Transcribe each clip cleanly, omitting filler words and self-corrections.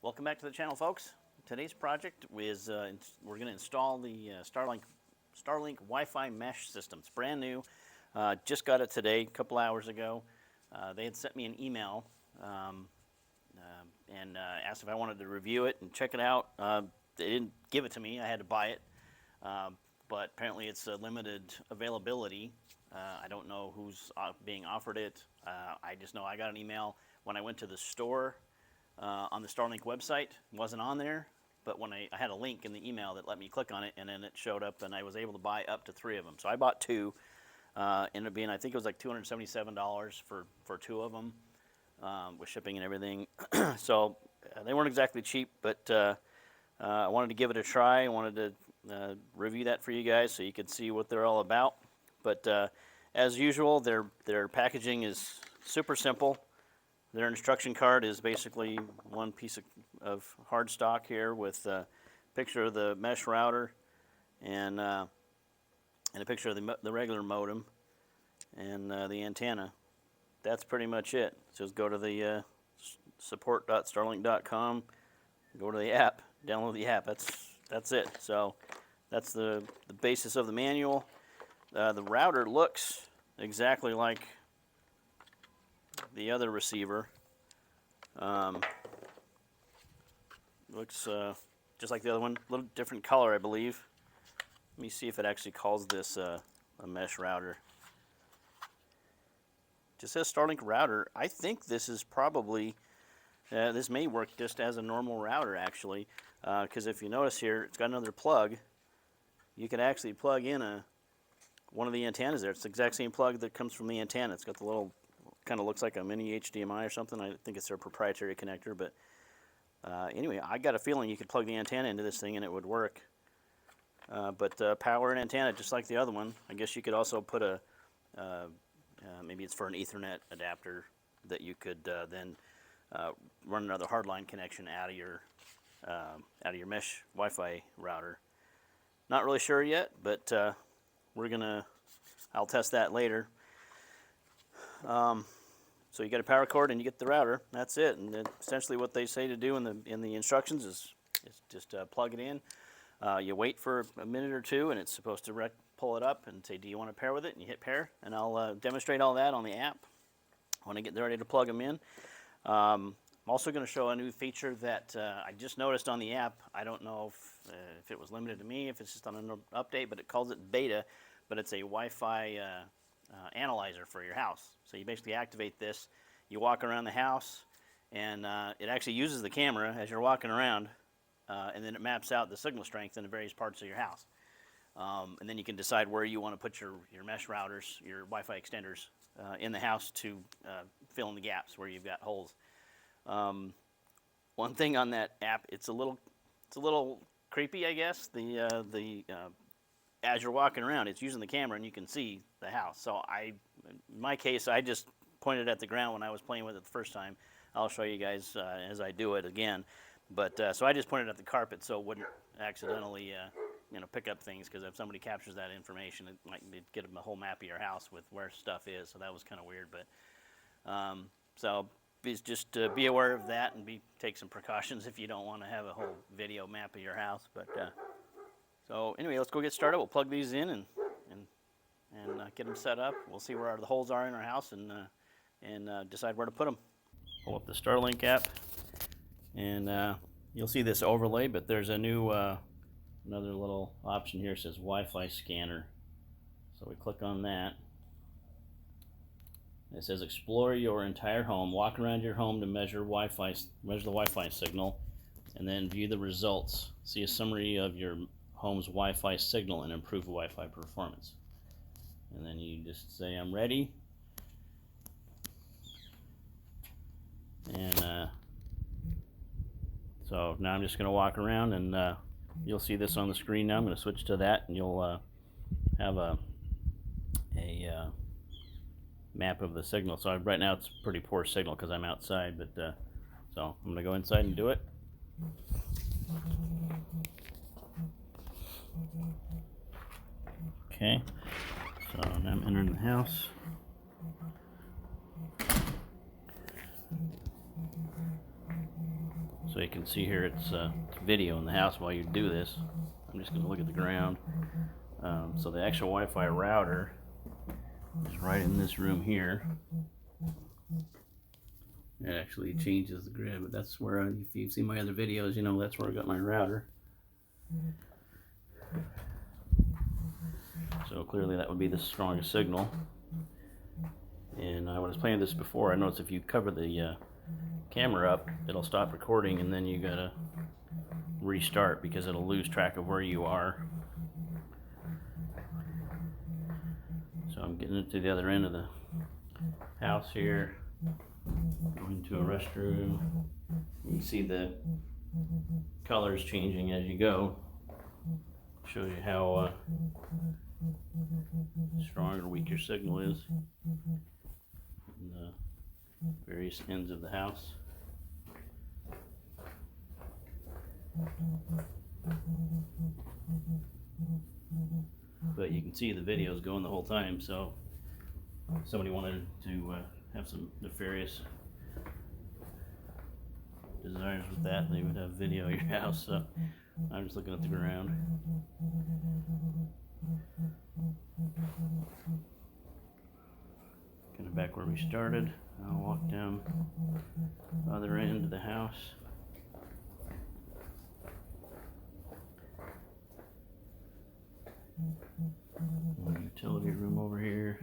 Welcome back to the channel, folks. Today's project is we're going to install the Starlink Wi-Fi mesh system. It's brand new. Just got it today, a couple hours ago. They had sent me an email and asked if I wanted to review it and check it out. They didn't give it to me. I had to buy it. But apparently it's a limited availability. I don't know who's being offered it. I just know I got an email when I went to the store on the Starlink website. It wasn't on there, but when I had a link in the email that let me click on it, and then it showed up, and I was able to buy up to 3 of them. So I bought 2. Ended up being, I think it was like $277 for 2 of them with shipping and everything. So they weren't exactly cheap, but I wanted to give it a try. I wanted to review that for you guys so you could see what they're all about. But as usual, their packaging is super simple. Their instruction card is basically one piece of hard stock here with a picture of the mesh router and a picture of the regular modem and the antenna. That's pretty much it. Just go to the support.starlink.com, go to the app, download the app. That's it. So that's the basis of the manual. The router looks exactly like the other receiver. Looks just like the other one, a little different color, I believe. Let me see if it actually calls this a mesh router. Just says Starlink router. I think this is probably, this may work just as a normal router actually, because if you notice here, it's got another plug. You can actually plug in one of the antennas there. It's the exact same plug that comes from the antenna. It's got the little, kind of looks like a mini HDMI or something. I think it's their proprietary connector, but anyway, I got a feeling you could plug the antenna into this thing and it would work. But power and antenna, just like the other one. I guess you could also put maybe it's for an Ethernet adapter that you could then run another hardline connection out of your mesh Wi-Fi router. Not really sure yet, but I'll test that later. So you get a power cord and you get the router. That's it. And then essentially what they say to do in the instructions is just plug it in. You wait for a minute or two, and it's supposed to pull it up and say, "Do you want to pair with it?" And you hit pair. And I'll demonstrate all that on the app when I get ready to plug them in. I'm also going to show a new feature that I just noticed on the app. I don't know if it was limited to me, if it's just on an update, but it calls it beta. But it's a Wi-Fi analyzer for your house. So you basically activate this, you walk around the house, and it actually uses the camera as you're walking around, and then it maps out the signal strength in the various parts of your house. And then you can decide where you want to put your mesh routers, your Wi-Fi extenders in the house to fill in the gaps where you've got holes. One thing on that app, it's a little creepy, I guess. As you're walking around, it's using the camera and you can see the house. So in my case, I just pointed at the ground when I was playing with it the first time. I'll show you guys as I do it again. But so I just pointed at the carpet so it wouldn't accidentally pick up things, because if somebody captures that information, it might get them a whole map of your house with where stuff is. So that was kind of weird. But so just be aware of that and take some precautions if you don't want to have a whole video map of your house. But so anyway, let's go get started. We'll plug these in and get them set up. We'll see where the holes are in our house and decide where to put them. Pull up the Starlink app, and you'll see this overlay, but there's a new another little option here. It says Wi-Fi Scanner. So we click on that. It says explore your entire home. Walk around your home to measure the Wi-Fi signal, and then view the results. See a summary of your home's Wi-Fi signal and improve Wi-Fi performance. And then you just say, "I'm ready." And so now I'm just going to walk around, and you'll see this on the screen now. I'm going to switch to that, and you'll have a map of the signal. So right now it's pretty poor signal because I'm outside, but so I'm going to go inside and do it. Okay, so now I'm entering the house. So you can see here it's video in the house while you do this. I'm just going to look at the ground. So the actual Wi-Fi router is right in this room here. It actually changes the grid, but that's where, if you've seen my other videos, you know that's where I got my router. So clearly that would be the strongest signal. And when I was playing this before, I noticed if you cover the camera up, it'll stop recording, and then you gotta restart because it'll lose track of where you are. So I'm getting it to the other end of the house here, going to a restroom. You can see the colors changing as you go. Shows you how strong or weak your signal is in the various ends of the house. But you can see the videos going the whole time, so if somebody wanted to have some nefarious desires with that, they would have video of your house. So I'm just looking at the ground. Kind of back where we started. I'll walk down the other end of the house. Utility room over here.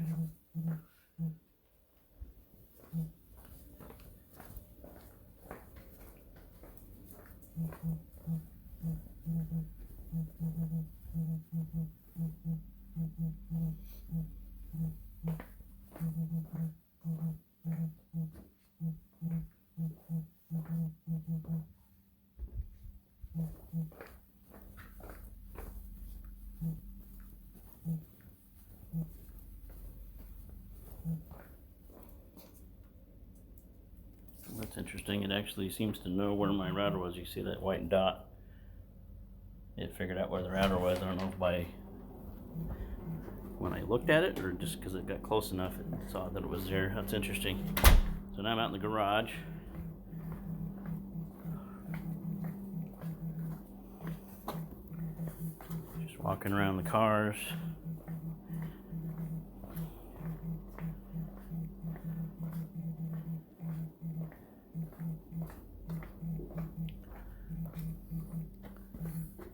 That's interesting. It actually seems to know where my router was. You see that white dot? It figured out where the router was. I don't know if by when I looked at it or just because it got close enough it saw that it was there. That's interesting. So now I'm out in the garage. Just walking around the cars.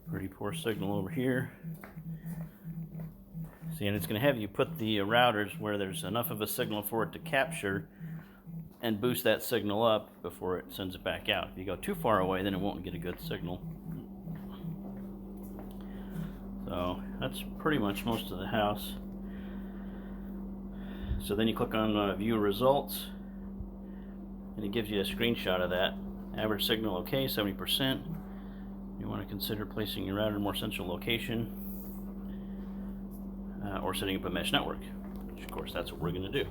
Pretty poor signal over here. See, and it's going to have you put the routers where there's enough of a signal for it to capture and boost that signal up before it sends it back out. If you go too far away, then it won't get a good signal. So that's pretty much most of the house. So then you click on View Results, and it gives you a screenshot of that. Average signal okay, 70%. You want to consider placing your router in a more central location, or setting up a mesh network, which of course that's what we're going to do.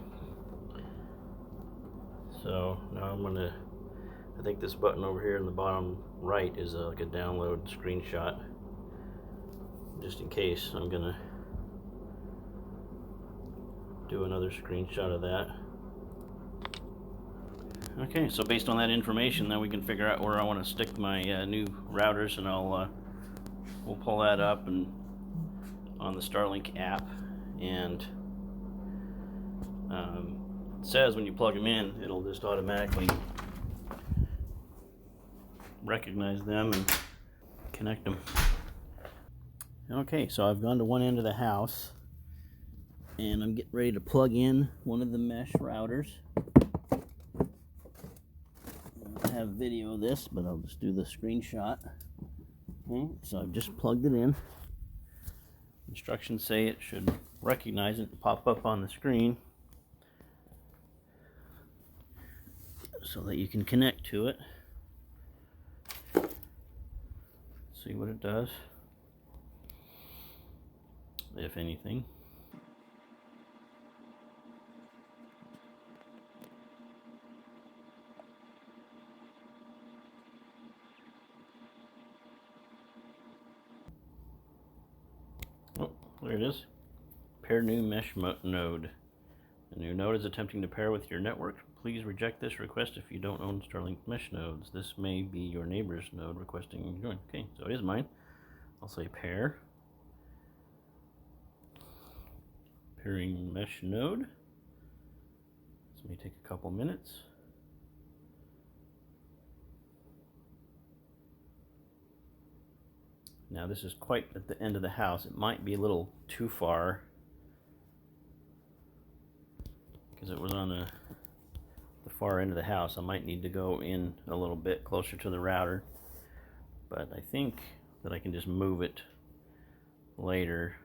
So now I'm going to, I think this button over here in the bottom right is like a download screenshot. Just in case, I'm going to do another screenshot of that. Okay, so based on that information, then we can figure out where I want to stick my new routers, and we'll pull that up and on the Starlink app, and it says when you plug them in, it'll just automatically recognize them and connect them. Okay, so I've gone to one end of the house, and I'm getting ready to plug in one of the mesh routers. I have video of this, but I'll just do the screenshot. Okay, so I've just plugged it in. Instructions say it should recognize it and pop up on the screen so that you can connect to it. See what it does, if anything. Oh, there it is. Pair new mesh node. The new node is attempting to pair with your network. Please reject this request if you don't own Starlink mesh nodes. This may be your neighbor's node requesting you join. Okay, so it is mine. I'll say pair. Pairing mesh node. This may take a couple minutes. Now this is quite at the end of the house. It might be a little too far because it was on the far end of the house. I might need to go in a little bit closer to the router, but I think that I can just move it later.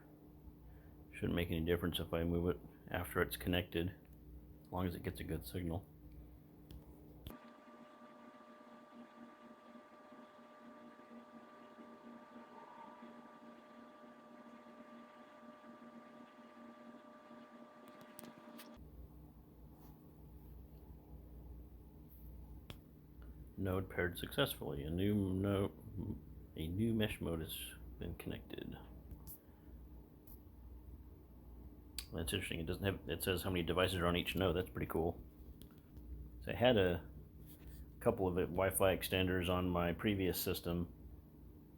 Shouldn't make any difference if I move it after it's connected, as long as it gets a good signal. Node paired successfully. A new mesh mode has been connected. That's interesting. It doesn't have. It says how many devices are on each node. That's pretty cool. So I had a couple of Wi-Fi extenders on my previous system,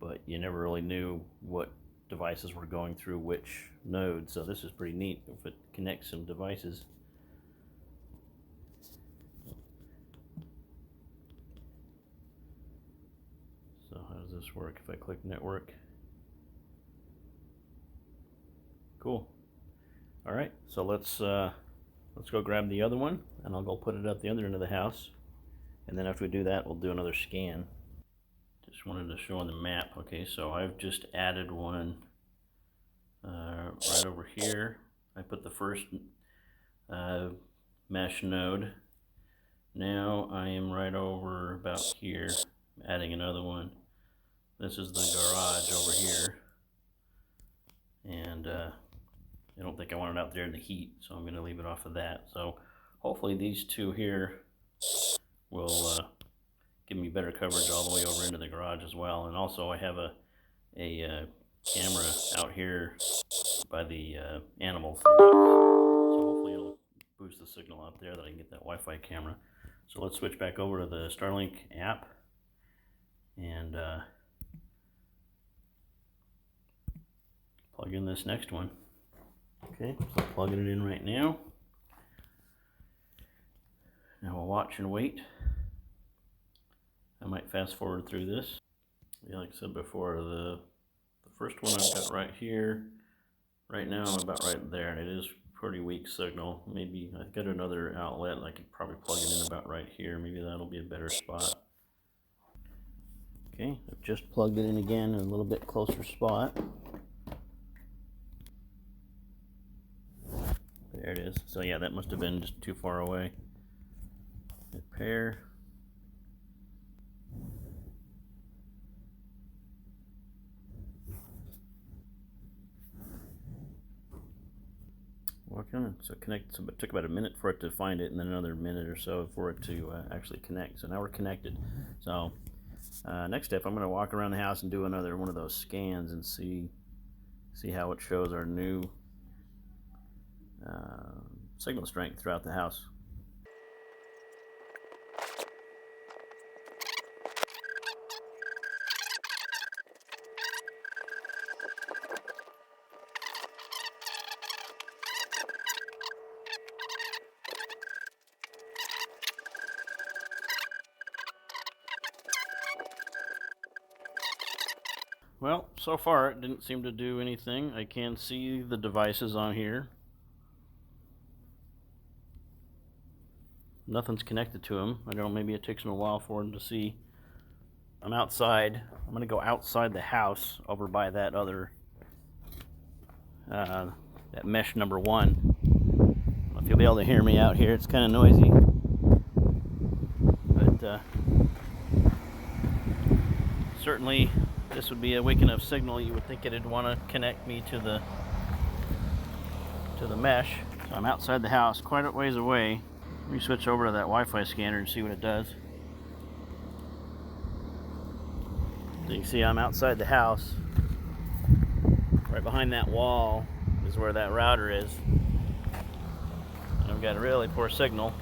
but you never really knew what devices were going through which node. So this is pretty neat if it connects some devices. So how does this work if I click network? Cool. All right, so let's go grab the other one, and I'll go put it at the other end of the house. And then after we do that, we'll do another scan. Just wanted to show on the map. Okay, so I've just added one right over here. I put the first mesh node. Now I am right over about here, adding another one. This is the garage over here, and I don't think I want it out there in the heat, so I'm going to leave it off of that. So hopefully these two here will give me better coverage all the way over into the garage as well. And also I have a camera out here by the animals, so hopefully it'll boost the signal out there that I can get that Wi-Fi camera. So let's switch back over to the Starlink app and plug in this next one. Okay, so plugging it in right now. Now we'll watch and wait. I might fast forward through this. Yeah, like I said before, the first one I've got right here. Right now I'm about right there, and it is pretty weak signal. Maybe I've got another outlet. I could probably plug it in about right here. Maybe that'll be a better spot. Okay, I've just plugged it in again in a little bit closer spot. There it is. So yeah, that must have been just too far away. Hit pair. Working. So it connected. So it took about a minute for it to find it, and then another minute or so for it to actually connect. So now we're connected. So next step, I'm going to walk around the house and do another one of those scans and see how it shows our new signal strength throughout the house. Well, so far it didn't seem to do anything. I can see the devices on here. Nothing's connected to them. I don't know, maybe it takes them a while for them to see. I'm outside. I'm going to go outside the house over by that other, that mesh number 1. I don't know if you'll be able to hear me out here. It's kind of noisy. But certainly this would be a weak enough signal. You would think it'd want to connect me to the mesh. So I'm outside the house, quite a ways away. Let me switch over to that Wi-Fi scanner and see what it does. So you can see I'm outside the house. Right behind that wall is where that router is. And I've got a really poor signal.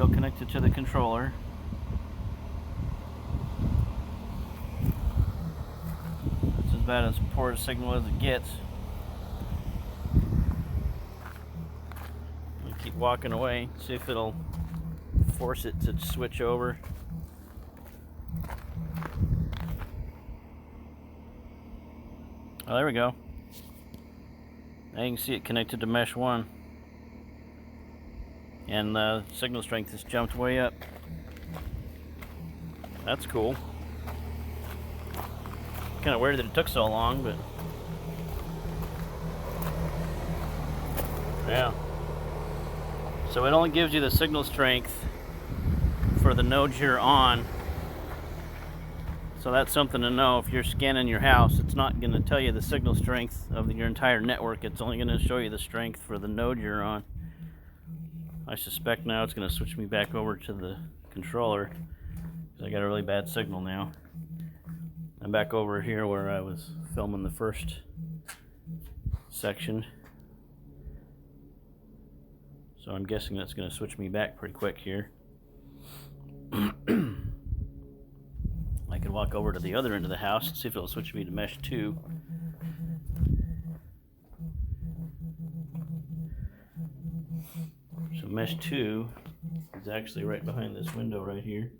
Still connected to the controller. It's about as poor a signal as it gets. I'll keep walking away, see if it'll force it to switch over. Oh, there we go. Now you can see it connected to mesh 1. And the signal strength has jumped way up. That's cool. Kind of weird that it took so long, but yeah. So it only gives you the signal strength for the nodes you're on. So that's something to know. If you're scanning your house, it's not going to tell you the signal strength of your entire network. It's only going to show you the strength for the node you're on. I suspect now it's going to switch me back over to the controller because I got a really bad signal now. I'm back over here where I was filming the first section. So I'm guessing that's going to switch me back pretty quick here. I could walk over to the other end of the house and see if it'll switch me to mesh 2. So mesh 2 is actually right behind this window right here.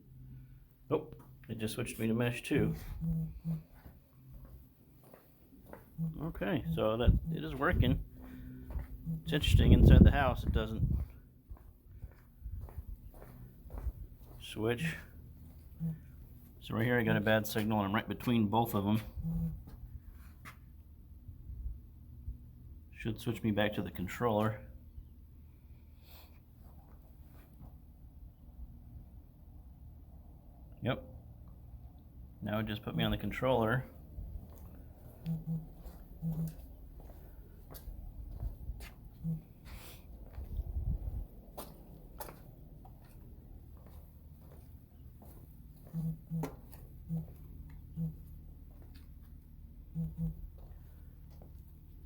Oh, it just switched me to mesh 2. Okay, so that it is working. It's interesting, inside the house it doesn't switch. So right here I got a bad signal and I'm right between both of them. Should switch me back to the controller. Yep. Now it just put me on the controller.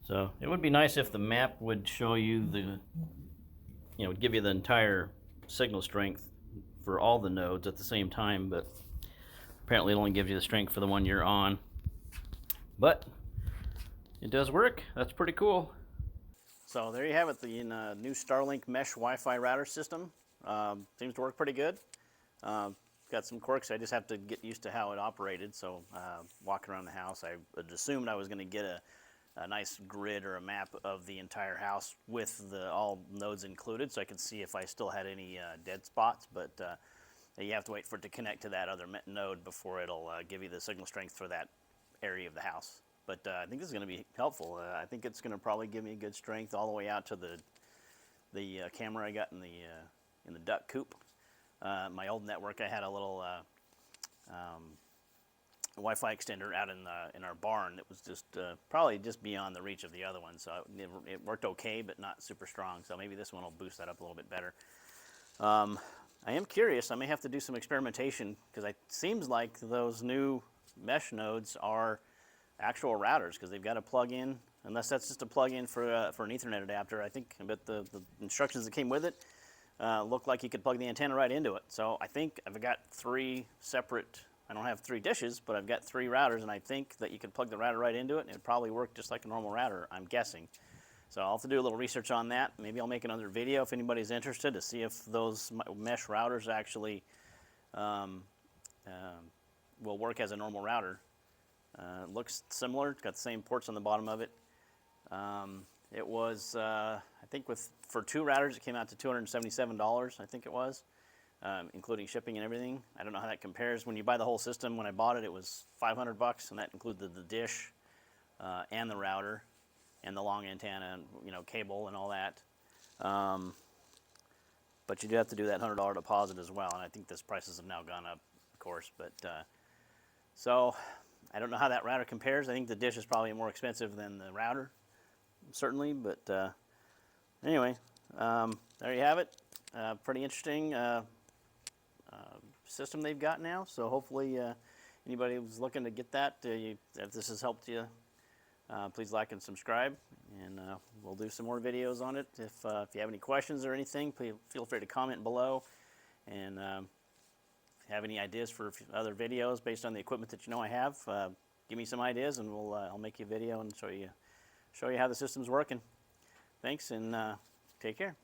So it would be nice if the map would show you the, give you the entire signal strength for all the nodes at the same time, but apparently it only gives you the strength for the one you're on. But it does work. That's pretty cool. So there you have it, the new Starlink mesh Wi-Fi router system. Seems to work pretty good. Got some quirks. I just have to get used to how it operated. So walking around the house, I had assumed I was going to get a nice grid or a map of the entire house with all nodes included, so I could see if I still had any dead spots, but you have to wait for it to connect to that other node before it'll give you the signal strength for that area of the house. But I think this is going to be helpful. I think it's going to probably give me good strength all the way out to the camera I got in the duck coop. My old network, I had a little Wi-Fi extender out in our barn that was just probably just beyond the reach of the other one, so it worked okay but not super strong, so maybe this one will boost that up a little bit better. I am curious. I may have to do some experimentation because it seems like those new mesh nodes are actual routers because they've got a plug-in, unless that's just a plug-in for an Ethernet adapter. I think, but the instructions that came with it looked like you could plug the antenna right into it. So I think I've got 3 separate. I don't have 3 dishes, but I've got 3 routers, and I think that you could plug the router right into it, and it would probably work just like a normal router, I'm guessing. So I'll have to do a little research on that. Maybe I'll make another video if anybody's interested to see if those mesh routers actually will work as a normal router. It looks similar. It's got the same ports on the bottom of it. It was, I think, for 2 routers, it came out to $277, I think it was. Including shipping and everything. I don't know how that compares. When you buy the whole system, when I bought it, it was $500, and that included the dish and the router and the long antenna and cable and all that. But you do have to do that $100 deposit as well, and I think those prices have now gone up, of course. But so I don't know how that router compares. I think the dish is probably more expensive than the router, certainly. But anyway, there you have it. Pretty interesting. System they've got now, so hopefully anybody who's looking to get that, if this has helped you, please like and subscribe, and we'll do some more videos on it. If you have any questions or anything, please feel free to comment below, And if you have any ideas for other videos based on the equipment that you know I have, give me some ideas, and I'll make you a video and show you how the system's working. Thanks, and take care.